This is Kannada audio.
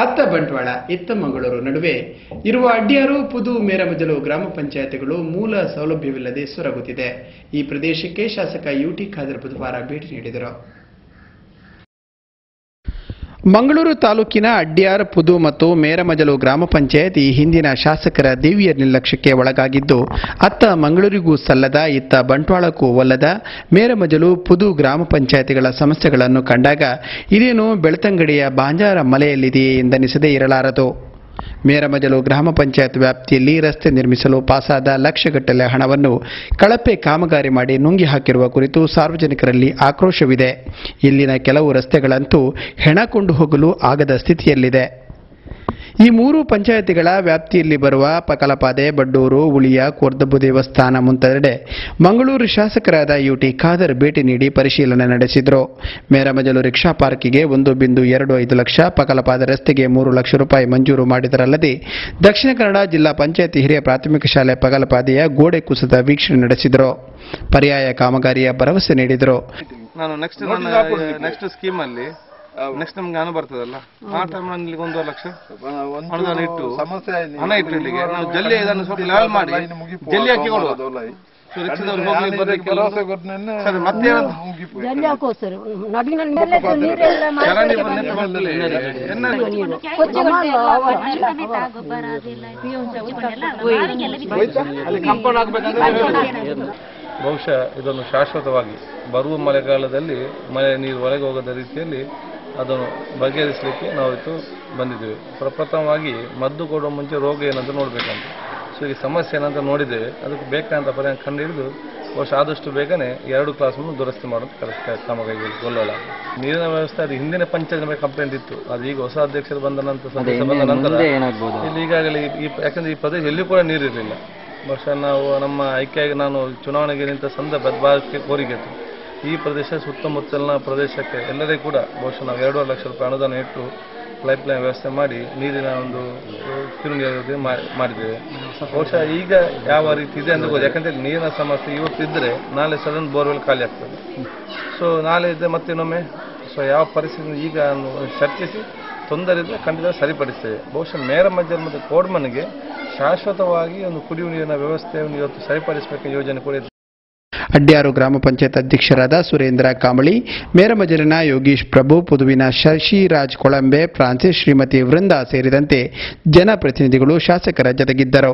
ಅತ್ತ ಬಂಟ್ವಾಳ ಇತ್ತ ಮಂಗಳೂರು ನಡುವೆ ಇರುವ ಅಡ್ಯಾರು ಪುದು ಮೇರಮಜಲು ಗ್ರಾಮ ಪಂಚಾಯತ್ಗಳು ಮೂಲ ಸೌಲಭ್ಯವಿಲ್ಲದೆ ಸೊರಗುತ್ತಿದೆ. ಈ ಪ್ರದೇಶಕ್ಕೆ ಶಾಸಕ ಯುಟಿ ಖಾದರ್ ಬುಧವಾರ ಭೇಟಿ ನೀಡಿದರು. ಮಂಗಳೂರು ತಾಲೂಕಿನ ಅಡ್ಯಾರ್ ಪುದು ಮತ್ತು ಮೇರಮಜಲು ಗ್ರಾಮ ಪಂಚಾಯತ್ ಈ ಹಿಂದಿನ ಶಾಸಕರ ದೇವಿಯ ನಿರ್ಲಕ್ಷ್ಯಕ್ಕೆ ಒಳಗಾಗಿದ್ದು, ಅತ್ತ ಮಂಗಳೂರಿಗೂ ಸಲ್ಲದ ಇತ್ತ ಬಂಟ್ವಾಳಕ್ಕೂ ಒಲ್ಲದ ಮೇರಮಜಲು ಪುದು ಗ್ರಾಮ ಪಂಚಾಯತಿಗಳ ಸಮಸ್ಯೆಗಳನ್ನು ಕಂಡಾಗ ಇದೇನು ಬೆಳ್ತಂಗಡಿಯ ಬಾಂಜಾರ ಮಲೆಯಲ್ಲಿದೆಯೇ ಎಂದನಿಸದೇ ಇರಲಾರದು. ಮೇರಮಜಲು ಗ್ರಾಮ ಪಂಚಾಯತ್ ವ್ಯಾಪ್ತಿಯಲ್ಲಿ ರಸ್ತೆ ನಿರ್ಮಿಸಲು ಪಾಸಾದ ಲಕ್ಷಗಟ್ಟಲೆ ಹಣವನ್ನು ಕಳಪೆ ಕಾಮಗಾರಿ ಮಾಡಿ ನುಂಗಿ ಹಾಕಿರುವ ಕುರಿತು ಸಾರ್ವಜನಿಕರಲ್ಲಿ ಆಕ್ರೋಶವಿದೆ. ಇಲ್ಲಿನ ಕೆಲವು ರಸ್ತೆಗಳಂತೂ ಹೆಣ ಕೊಂಡು ಹೋಗಲು ಆಗದ ಸ್ಥಿತಿಯಲ್ಲಿದೆ. ಈ ಮೂರು ಪಂಚಾಯತಿಗಳ ವ್ಯಾಪ್ತಿಯಲ್ಲಿ ಬರುವ ಪಕಲಪಾದೆ, ಬಡ್ಡೂರು, ಉಳಿಯ, ಕೋರ್ದಬ್ಬು ದೇವಸ್ಥಾನ ಮುಂತಾದೆಡೆ ಮಂಗಳೂರು ಶಾಸಕರಾದ ಯುಟಿ ಖಾದರ್ ಭೇಟಿ ನೀಡಿ ಪರಿಶೀಲನೆ ನಡೆಸಿದರು. ಮೇರಮಜಲು ರಿಕ್ಷಾ ಪಾರ್ಕಿಗೆ 1.25 ಲಕ್ಷ, ಪಕಲಪಾದೆ ರಸ್ತೆಗೆ 3 ಲಕ್ಷ ರೂಪಾಯಿ ಮಂಜೂರು ಮಾಡಿದರಲ್ಲದೆ ದಕ್ಷಿಣ ಕನ್ನಡ ಜಿಲ್ಲಾ ಪಂಚಾಯತಿ ಹಿರಿಯ ಪ್ರಾಥಮಿಕ ಶಾಲೆ ಪಕಲಪಾದೆಯ ಗೋಡೆ ಕುಸಿದ ವೀಕ್ಷಣೆ ನಡೆಸಿದರು. ಪರ್ಯಾಯ ಕಾಮಗಾರಿಯ ಭರವಸೆ ನೀಡಿದರು. ನೆಕ್ಸ್ಟ್ ಸ್ಕೀಮ್ ಅಲ್ಲಿ ನೆಕ್ಸ್ಟ್ ನಮ್ಗೆ ಹಣ ಬರ್ತದಲ್ಲ, ಆ ಟೈಮ್ನಲ್ಲಿ 1 ಲಕ್ಷ ಅನುದಾನ ಇಟ್ಟು ಹಣ ಇಟ್ಟು ಇಲ್ಲಿಗೆ ನಾವು ಜಲ್ಲಿ ಇದನ್ನು ಸ್ವಲ್ಪ ಲೆವೆಲ್ ಮಾಡಿ ಜಲ್ಲಿ ಹಾಕಿ ಕೊಡುವ. ಬಹುಶಃ ಇದನ್ನು ಶಾಶ್ವತವಾಗಿ ಬರುವ ಮಳೆಗಾಲದಲ್ಲಿ ಮಳೆ ನೀರು ಒಳಗೆ ಹೋಗದ ರೀತಿಯಲ್ಲಿ ಅದನ್ನು ಬಗೆಹರಿಸಲಿಕ್ಕೆ ನಾವು ಇವತ್ತು ಬಂದಿದ್ದೇವೆ. ಪ್ರಪ್ರಥಮವಾಗಿ ಮದ್ದು ಕೊಡುವ ಮುಂಚೆ ರೋಗ ಏನಂತ ನೋಡಬೇಕಂತ. ಸೊ ಈ ಸಮಸ್ಯೆ ಏನಂತ ನೋಡಿದ್ದೇವೆ, ಅದಕ್ಕೆ ಬೇಕಾದಂಥ ಪರಿಹಾರ ಕಂಡು ಹಿಡಿದು ಬಹುಶಃ ಆದಷ್ಟು ಬೇಗನೆ 2 ಕ್ಲಾಸನ್ನು ದುರಸ್ತಿ ಮಾಡೋದು ಕ್ರಮಗಳಿಗೆ ಗೊಲ್ಲೋಲ್ಲ. ನೀರಿನ ವ್ಯವಸ್ಥೆ ಅದು ಹಿಂದಿನ ಪಂಚಾಯತ್ ಕಂಪ್ಲೇಂಟ್ ಇತ್ತು, ಅದು ಈಗ ಹೊಸ ಅಧ್ಯಕ್ಷರು ಬಂದ ನಂತರ ಇಲ್ಲಿ ಈಗಾಗಲೇ ಯಾಕಂದ್ರೆ ಈ ಪ್ರದೇಶ ಎಲ್ಲಿಯೂ ಕೂಡ ನೀರಿರಲಿಲ್ಲ. ಬಹುಶಃ ನಾವು ನಮ್ಮ ಆಯ್ಕೆಯಾಗಿ ನಾನು ಚುನಾವಣೆಗೆ ನಿಂತ ಭಾಗಕ್ಕೆ ಕೋರಿಕೆ ಇತ್ತು. ಈ ಪ್ರದೇಶ ಸುತ್ತಮುತ್ತಲಿನ ಪ್ರದೇಶಕ್ಕೆ ಎಲ್ಲರಿಗೂ ಕೂಡ ಬಹುಶಃ ನಾವು 2.5 ಲಕ್ಷ ರೂಪಾಯಿ ಅನುದಾನ ಇಟ್ಟು ಪೈಪ್ಲೈನ್ ವ್ಯವಸ್ಥೆ ಮಾಡಿ ನೀರಿನ ಒಂದು ಕಿರುನೀರು ಮಾಡಿದ್ದೇವೆ. ಬಹುಶಃ ಈಗ ಯಾವ ರೀತಿ ಇದೆ ಅಂತ ಗೊತ್ತು, ಯಾಕಂದರೆ ನೀರಿನ ಸಮಸ್ಯೆ ಇವತ್ತಿದ್ದರೆ ನಾಳೆ ಸಡನ್ ಬೋರ್ವೆಲ್ ಖಾಲಿ ಆಗ್ತದೆ. ಸೊ ನಾಳೆ ಇದ್ದರೆ ಮತ್ತಿನ್ನೊಮ್ಮೆ ಸೊ ಯಾವ ಪರಿಸ್ಥಿತಿ ಈಗ ಚರ್ಚಿಸಿ ತೊಂದರೆ ಇದ್ದರೆ ಖಂಡಿತ ಸರಿಪಡಿಸ್ತೇವೆ. ಬಹುಶಃ ಮೇರಮಜಲು ಮತ್ತು ಕೋಡ್ಮನ್ಗೆ ಶಾಶ್ವತವಾಗಿ ಒಂದು ಕುಡಿಯುವ ನೀರಿನ ವ್ಯವಸ್ಥೆಯನ್ನು ಇವತ್ತು ಸರಿಪಡಿಸಬೇಕೆಂಬ ಯೋಜನೆ ಕೂಡ ಇದೆ. ಅಡ್ಯಾರು ಗ್ರಾಮ ಪಂಚಾಯತ್ ಅಧ್ಯಕ್ಷರಾದ ಸುರೇಂದ್ರ ಕಾಮಳಿ, ಮೇರಮಜಲಿನ ಯೋಗೀಶ್ ಪ್ರಭು, ಪುದುವಿನ ಶಶಿರಾಜ್ ಕೊಳಂಬೆ, ಫ್ರಾನ್ಸಿಸ್, ಶ್ರೀಮತಿ ವೃಂದಾ ಸೇರಿದಂತೆ ಜನಪ್ರತಿನಿಧಿಗಳು ಶಾಸಕರ ಜೊತೆಗಿದ್ದರು.